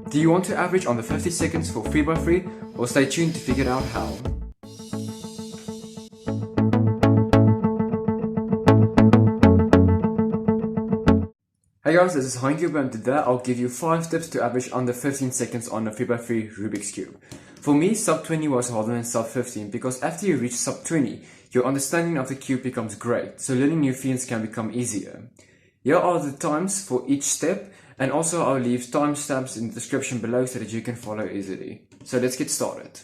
Do you want to average on the 50 seconds for 3x3 or stay tuned to figure out how? Hey guys, this is Hein and today I'll give you 5 tips to average under 15 seconds on a 3x3 Rubik's Cube. For me, sub 20 was harder than sub 15 because after you reach sub 20, your understanding of the cube becomes great, so learning new feats can become easier. Here are the times for each step, and also I'll leave timestamps in the description below so that you can follow easily. So let's get started.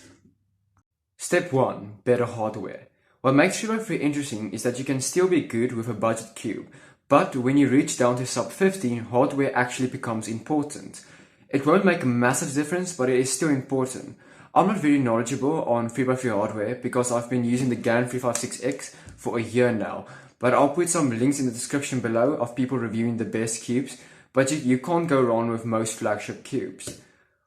Step 1. Better hardware. What makes 3x3 interesting is that you can still be good with a budget cube, but when you reach down to sub 15, hardware actually becomes important. It won't make a massive difference, but it is still important. I'm not very knowledgeable on 3x3 hardware because I've been using the GAN 356X for a year now, but I'll put some links in the description below of people reviewing the best cubes, but you can't go wrong with most flagship cubes.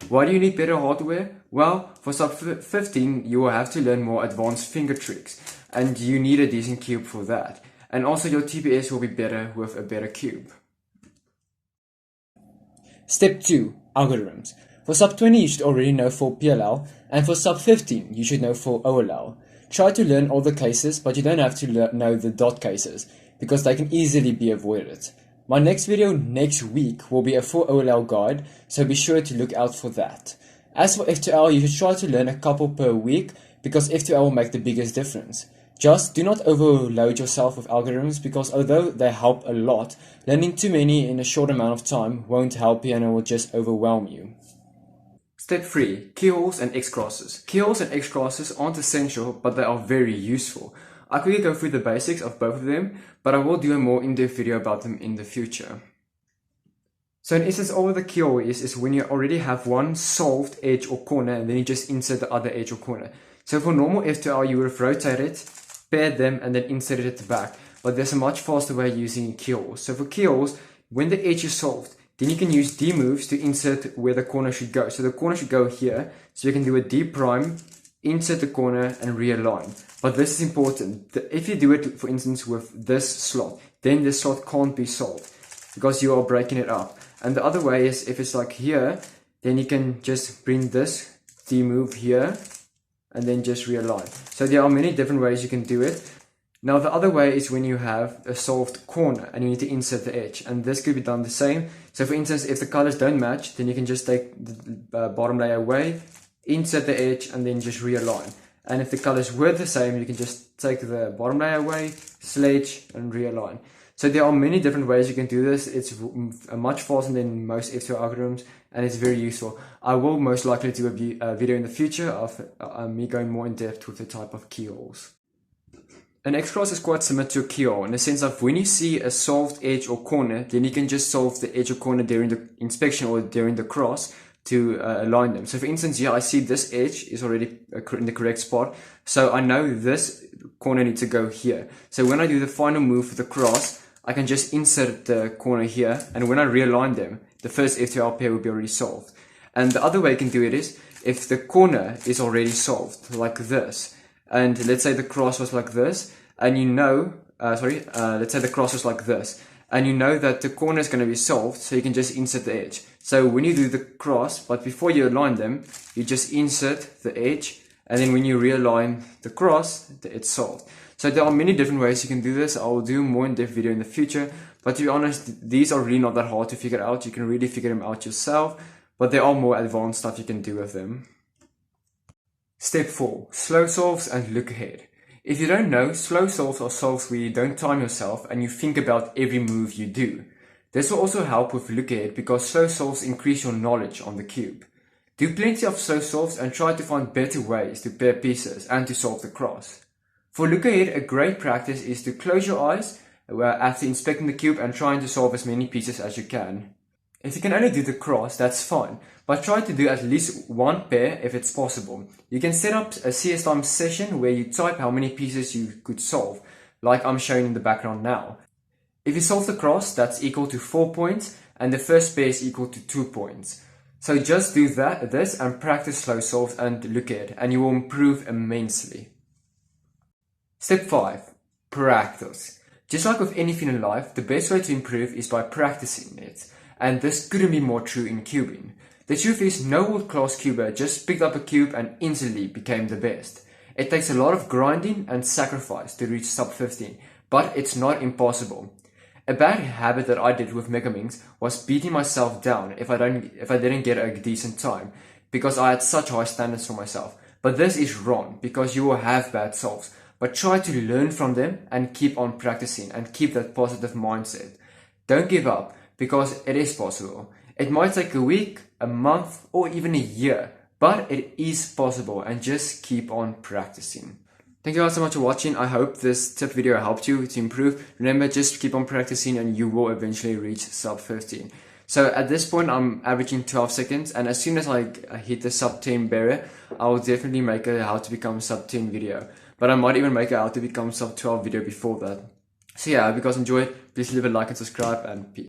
Why do you need better hardware? Well, for sub 15 you will have to learn more advanced finger tricks, and you need a decent cube for that. And also your TPS will be better with a better cube. Step 2. Algorithms. For sub 20 you should already know full PLL, and for sub 15 you should know full OLL. Try to learn all the cases, but you don't have to know the dot cases, because they can easily be avoided. My next video next week will be a full OLL guide, so be sure to look out for that. As for F2L, you should try to learn a couple per week, because F2L will make the biggest difference. Just do not overload yourself with algorithms, because although they help a lot, learning too many in a short amount of time won't help you and it will just overwhelm you. Step 3. Keyholes and X-crosses. Keyholes and X-crosses aren't essential, but they are very useful. I quickly go through the basics of both of them, but I will do a more in-depth video about them in the future. So in essence, all the keyhole is when you already have one solved edge or corner, and then you just insert the other edge or corner. So for normal F2L, you would have rotated, paired them, and then inserted it at the back. But there's a much faster way using keyholes. So for keyholes, when the edge is solved, then you can use D moves to insert where the corner should go. So the corner should go here. So you can do a D prime, insert the corner, and realign. But this is important. If you do it, for instance, with this slot, then this slot can't be solved because you are breaking it up. And the other way is if it's like here, then you can just bring this D move here and then just realign. So there are many different ways you can do it. Now the other way is when you have a solved corner and you need to insert the edge, and this could be done the same. So for instance, if the colors don't match, then you can just take the bottom layer away, insert the edge, and then just realign. And if the colors were the same, you can just take the bottom layer away, sledge, and realign. So there are many different ways you can do this. It's much faster than most F2 algorithms, and it's very useful. I will most likely do a video in the future of me going more in depth with the type of keyholes. An X-cross is quite similar to a keyhole in the sense of when you see a solved edge or corner, then you can just solve the edge or corner during the inspection or during the cross to align them. So for instance, here I see this edge is already in the correct spot, so I know this corner needs to go here. So when I do the final move for the cross, I can just insert the corner here, and when I realign them, the first F2L pair will be already solved. And the other way you can do it is if the corner is already solved, like this. And let's say the cross was like this, and you know, let's say the cross was like this, and you know that the corner is going to be solved, so you can just insert the edge. So when you do the cross, but before you align them, you just insert the edge, and then when you realign the cross, it's solved. So there are many different ways you can do this. I will do more in-depth video in the future, but to be honest, these are really not that hard to figure out. You can really figure them out yourself, but there are more advanced stuff you can do with them. Step 4. Slow solves and look ahead. If you don't know, slow solves are solves where you don't time yourself and you think about every move you do. This will also help with look ahead because slow solves increase your knowledge on the cube. Do plenty of slow solves and try to find better ways to pair pieces and to solve the cross. For look ahead, a great practice is to close your eyes after inspecting the cube and trying to solve as many pieces as you can. If you can only do the cross, that's fine, but try to do at least one pair if it's possible. You can set up a CS time session where you type how many pieces you could solve, like I'm showing in the background now. If you solve the cross, that's equal to 4 points, and the first pair is equal to 2 points. So just do this and practice slow solves and look ahead, and you will improve immensely. Step 5. Practice. Just like with anything in life, the best way to improve is by practicing it. And this couldn't be more true in cubing. The truth is, no world-class cuber just picked up a cube and instantly became the best. It takes a lot of grinding and sacrifice to reach sub 15, but it's not impossible. A bad habit that I did with Megaminx was beating myself down if I didn't get a decent time, because I had such high standards for myself. But this is wrong, because you will have bad solves. But try to learn from them and keep on practicing and keep that positive mindset. Don't give up, because it is possible. It might take a week, a month, or even a year, but it is possible, and just keep on practicing. Thank you guys so much for watching. I hope this tip video helped you to improve. Remember, just keep on practicing and you will eventually reach sub 15. So at this point, I'm averaging 12 seconds, and as soon as I hit the sub 10 barrier, I will definitely make a how to become sub 10 video. But I might even make a how to become sub 12 video before that. So yeah, I hope you guys enjoyed. Please leave a like and subscribe, and peace.